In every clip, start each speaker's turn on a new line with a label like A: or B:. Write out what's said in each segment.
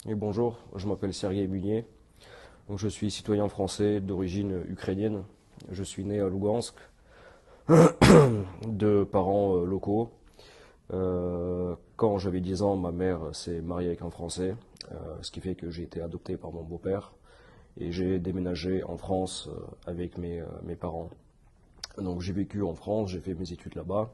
A: Et bonjour, je m'appelle Sergei Munier. Donc, je suis citoyen français d'origine ukrainienne. Je suis né à Lugansk de parents locaux. Quand j'avais 10 ans, ma mère s'est mariée avec un Français, ce qui fait que j'ai été adopté par mon beau-père et j'ai déménagé en France avec mes parents. Donc j'ai vécu en France, j'ai fait mes études là-bas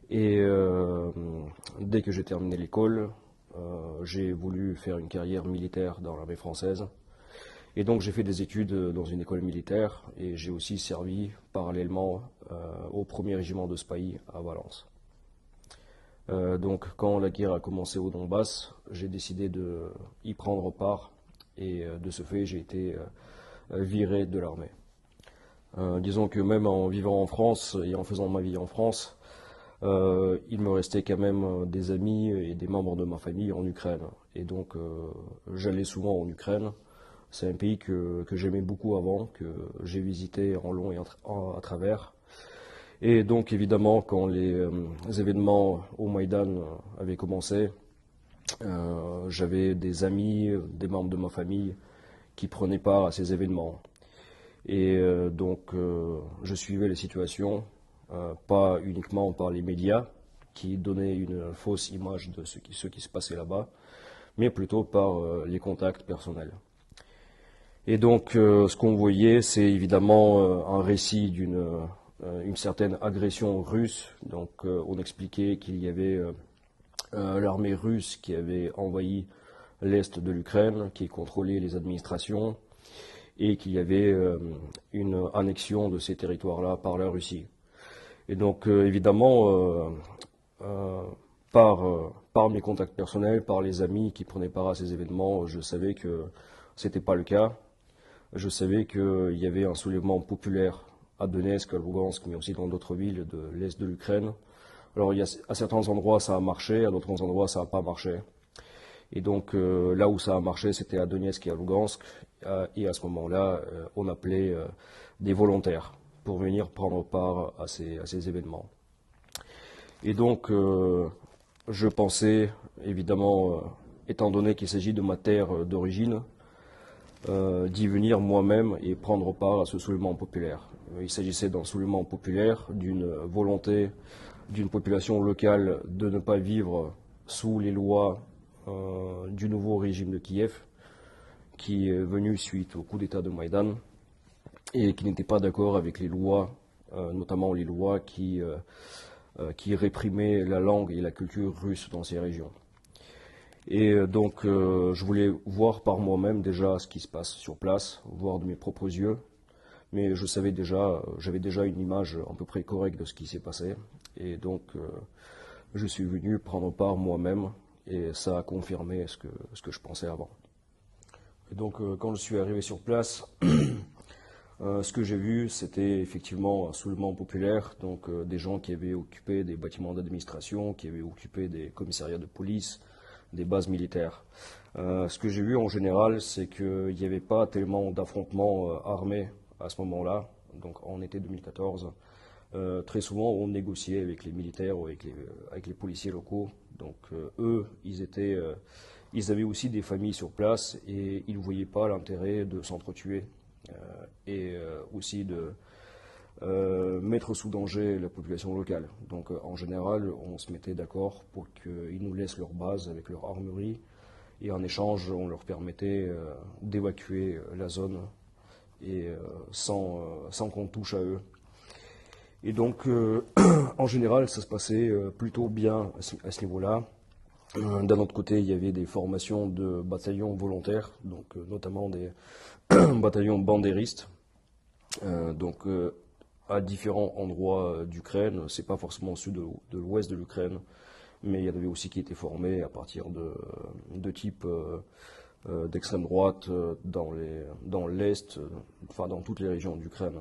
A: et dès que j'ai terminé l'école, j'ai voulu faire une carrière militaire dans l'armée française. Et donc j'ai fait des études dans une école militaire et j'ai aussi servi parallèlement au premier régiment de Spahis à Valence. Donc quand la guerre a commencé au Donbass, j'ai décidé de y prendre part et de ce fait j'ai été viré de l'armée. Disons que même en vivant en France et en faisant ma vie en France, il me restait quand même des amis et des membres de ma famille en Ukraine. Et donc j'allais souvent en Ukraine. C'est un pays que j'aimais beaucoup avant, que j'ai visité en long et à travers. Et donc évidemment, quand les événements au Maïdan avaient commencé, j'avais des amis, des membres de ma famille qui prenaient part à ces événements. Et je suivais les situations, pas uniquement par les médias qui donnaient une fausse image de ce qui se passait là-bas, mais plutôt par les contacts personnels. Et donc, ce qu'on voyait, c'est évidemment un récit d'une certaine agression russe. Donc, on expliquait qu'il y avait l'armée russe qui avait envahi l'est de l'Ukraine, qui contrôlait les administrations, et qu'il y avait une annexion de ces territoires-là par la Russie. Et donc, évidemment, par mes contacts personnels, par les amis qui prenaient part à ces événements, je savais que c'était pas le cas. Je savais qu'il y avait un soulèvement populaire à Donetsk, à Lugansk, mais aussi dans d'autres villes de l'est de l'Ukraine. Alors, à certains endroits, ça a marché, à d'autres endroits, ça n'a pas marché. Et donc, là où ça a marché, c'était à Donetsk et à Lugansk. Et à ce moment-là, on appelait des volontaires pour venir prendre part à ces événements. Et donc, je pensais, évidemment, étant donné qu'il s'agit de ma terre d'origine, d'y venir moi-même et prendre part à ce soulèvement populaire. Il s'agissait d'un soulèvement populaire, d'une volonté d'une population locale de ne pas vivre sous les lois du nouveau régime de Kiev, qui est venu suite au coup d'État de Maïdan, et qui n'était pas d'accord avec les lois, notamment les lois qui réprimaient la langue et la culture russe dans ces régions. Et donc, je voulais voir par moi-même déjà ce qui se passe sur place, voir de mes propres yeux. Mais je savais déjà, j'avais déjà une image à peu près correcte de ce qui s'est passé. Et donc, je suis venu prendre part moi-même et ça a confirmé ce que je pensais avant. Et donc, quand je suis arrivé sur place, ce que j'ai vu, c'était effectivement un soulèvement populaire, donc des gens qui avaient occupé des bâtiments d'administration, qui avaient occupé des commissariats de police, des bases militaires. Ce que j'ai vu en général, c'est qu'il n'y avait pas tellement d'affrontements armés à ce moment-là, donc en été 2014. Très souvent, on négociait avec les militaires ou avec les policiers locaux. Donc eux, ils avaient aussi des familles sur place et ils ne voyaient pas l'intérêt de s'entretuer et aussi de mettre sous danger la population locale. Donc en général, on se mettait d'accord pour qu'ils nous laissent leur base avec leur armurerie et en échange, on leur permettait d'évacuer la zone et sans qu'on touche à eux. Et donc, en général, ça se passait plutôt bien à ce niveau-là. D'un autre côté, il y avait des formations de bataillons volontaires, donc notamment des bataillons bandéristes. Donc, à différents endroits d'Ukraine, c'est pas forcément au sud de l'ouest de l'Ukraine, mais il y en avait aussi qui étaient formés à partir de types d'extrême droite dans l'est, enfin dans toutes les régions d'Ukraine.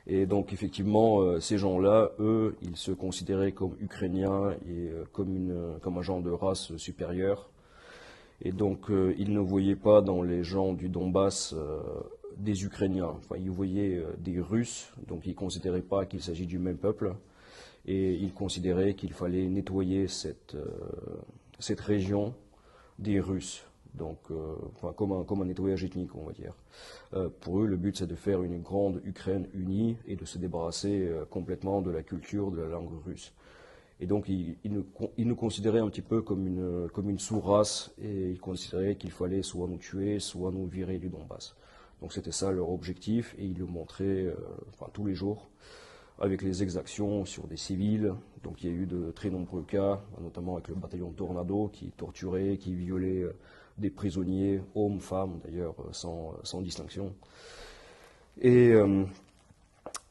A: Et donc effectivement, ces gens-là, eux, ils se considéraient comme ukrainiens et comme un genre de race supérieure. Et donc ils ne voyaient pas dans les gens du Donbass des Ukrainiens. Enfin, ils voyaient des Russes, donc ils ne considéraient pas qu'il s'agit du même peuple. Et ils considéraient qu'il fallait nettoyer cette région des Russes. Donc, enfin, comme un nettoyage ethnique, on va dire. Pour eux, le but, c'est de faire une grande Ukraine unie et de se débarrasser complètement de la culture, de la langue russe. Et donc, ils nous considéraient un petit peu comme une sous-race et ils considéraient qu'il fallait soit nous tuer, soit nous virer du Donbass. Donc, c'était ça leur objectif et ils le montraient enfin, tous les jours avec les exactions sur des civils. Donc, il y a eu de très nombreux cas, notamment avec le bataillon Tornado qui torturait, qui violait des prisonniers, hommes, femmes d'ailleurs, sans distinction. Et, euh,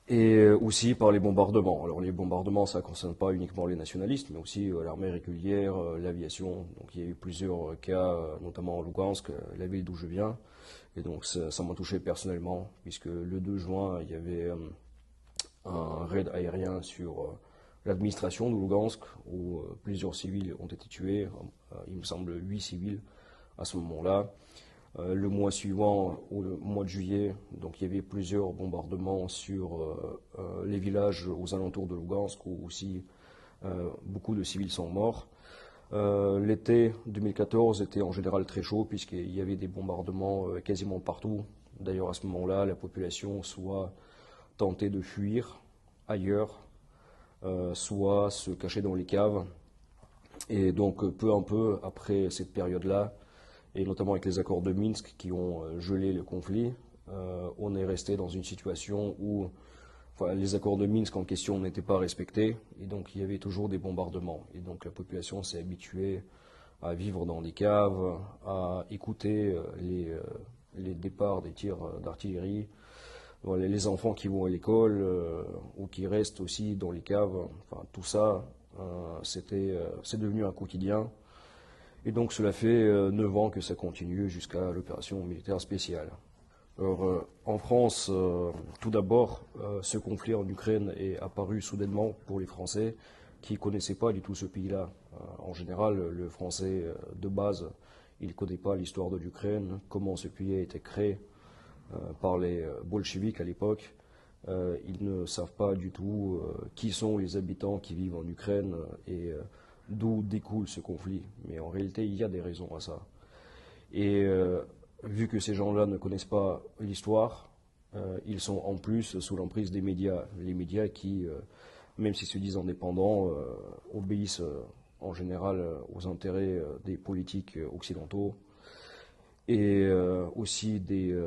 A: et aussi par les bombardements. Alors les bombardements, ça ne concerne pas uniquement les nationalistes, mais aussi l'armée régulière, l'aviation. Donc il y a eu plusieurs cas, notamment en Lugansk, la ville d'où je viens. Et donc ça m'a touché personnellement, puisque le 2 juin, il y avait un raid aérien sur l'administration de Lugansk, où plusieurs civils ont été tués, il me semble 8 civils à ce moment-là. Le mois suivant, au mois de juillet, donc il y avait plusieurs bombardements sur les villages aux alentours de Lugansk où aussi beaucoup de civils sont morts. L'été 2014 était en général très chaud puisqu'il y avait des bombardements quasiment partout. D'ailleurs à ce moment-là, la population soit tentait de fuir ailleurs, soit se cacher dans les caves. Et donc peu à peu après cette période-là, et notamment avec les accords de Minsk qui ont gelé le conflit, on est resté dans une situation où enfin, les accords de Minsk en question n'étaient pas respectés, et donc il y avait toujours des bombardements. Et donc la population s'est habituée à vivre dans des caves, à écouter les départs des tirs d'artillerie, voilà, les enfants qui vont à l'école ou qui restent aussi dans les caves. Enfin, tout ça, c'est devenu un quotidien. Et donc cela fait 9 ans que ça continue jusqu'à l'opération militaire spéciale. Alors, en France, tout d'abord, ce conflit en Ukraine est apparu soudainement pour les Français qui ne connaissaient pas du tout ce pays-là. En général, le Français de base, il ne connaît pas l'histoire de l'Ukraine, comment ce pays a été créé par les bolcheviks à l'époque. Ils ne savent pas du tout qui sont les habitants qui vivent en Ukraine et d'où découle ce conflit. Mais en réalité, il y a des raisons à ça. Et vu que ces gens-là ne connaissent pas l'histoire, ils sont en plus sous l'emprise des médias. Les médias qui, même s'ils se disent indépendants, obéissent en général aux intérêts des politiques occidentaux et aussi des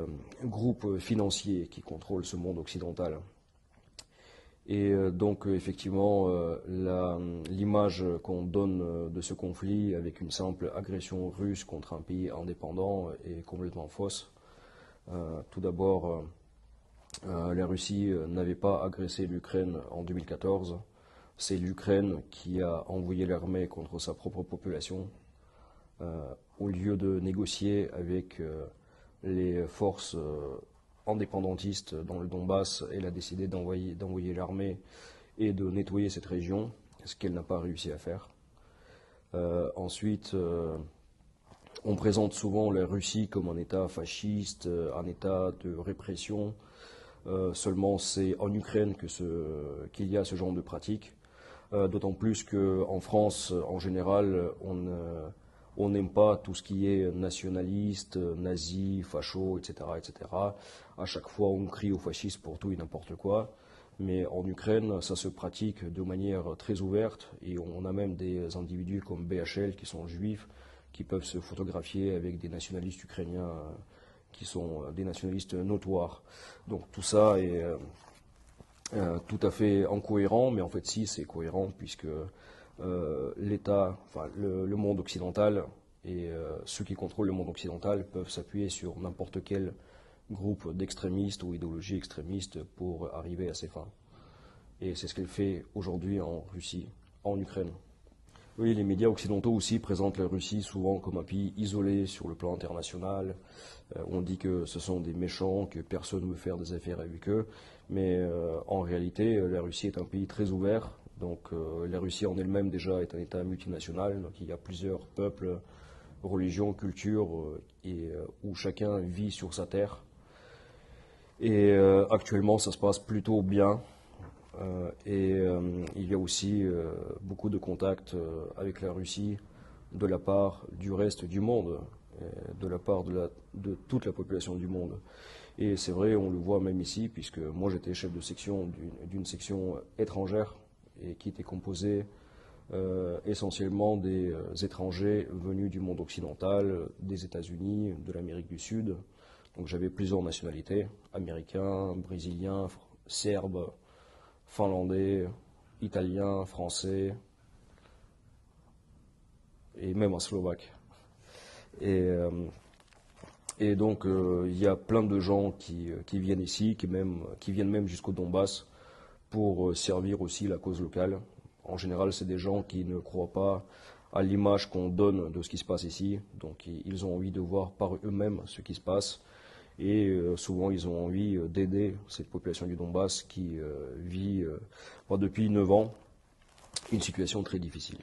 A: groupes financiers qui contrôlent ce monde occidental. Et donc effectivement, l'image qu'on donne de ce conflit avec une simple agression russe contre un pays indépendant est complètement fausse. Tout d'abord, la Russie n'avait pas agressé l'Ukraine en 2014. C'est l'Ukraine qui a envoyé l'armée contre sa propre population. Au lieu de négocier avec les forces indépendantistes dans le Donbass, elle a décidé d'envoyer l'armée et de nettoyer cette région, ce qu'elle n'a pas réussi à faire. Ensuite, on présente souvent la Russie comme un État fasciste, un État de répression. Seulement, c'est en Ukraine qu'il y a ce genre de pratique. D'autant plus qu'en France, en général, on n'aime pas tout ce qui est nationaliste, nazi, facho, etc., etc. À chaque fois, on crie au fascisme pour tout et n'importe quoi. Mais en Ukraine, ça se pratique de manière très ouverte et on a même des individus comme BHL qui sont juifs, qui peuvent se photographier avec des nationalistes ukrainiens qui sont des nationalistes notoires. Donc tout ça est tout à fait incohérent, mais en fait si, c'est cohérent puisque l'État, enfin le monde occidental et ceux qui contrôlent le monde occidental peuvent s'appuyer sur n'importe quel groupe d'extrémistes ou idéologie extrémiste pour arriver à ses fins. Et c'est ce qu'elle fait aujourd'hui en Russie, en Ukraine. Oui, les médias occidentaux aussi présentent la Russie souvent comme un pays isolé sur le plan international. On dit que ce sont des méchants, que personne ne veut faire des affaires avec eux. Mais en réalité, la Russie est un pays très ouvert. Donc la Russie en elle-même déjà est un État multinational. Donc il y a plusieurs peuples, religions, cultures, où chacun vit sur sa terre. Et actuellement, ça se passe plutôt bien. Il y a aussi beaucoup de contacts avec la Russie, de la part du reste du monde, de la part de toute la population du monde. Et c'est vrai, on le voit même ici, puisque moi j'étais chef de section d'une section étrangère et qui était composée essentiellement des étrangers venus du monde occidental, des États-Unis, de l'Amérique du Sud. Donc j'avais plusieurs nationalités, américains, brésiliens, serbes, finlandais, italiens, français et même un slovaque. Et, euh, et donc il y a plein de gens qui viennent ici, qui viennent même jusqu'au Donbass pour servir aussi la cause locale. En général, c'est des gens qui ne croient pas à l'image qu'on donne de ce qui se passe ici. Donc ils ont envie de voir par eux-mêmes ce qui se passe. Et souvent, ils ont envie d'aider cette population du Donbass qui vit depuis 9 ans une situation très difficile.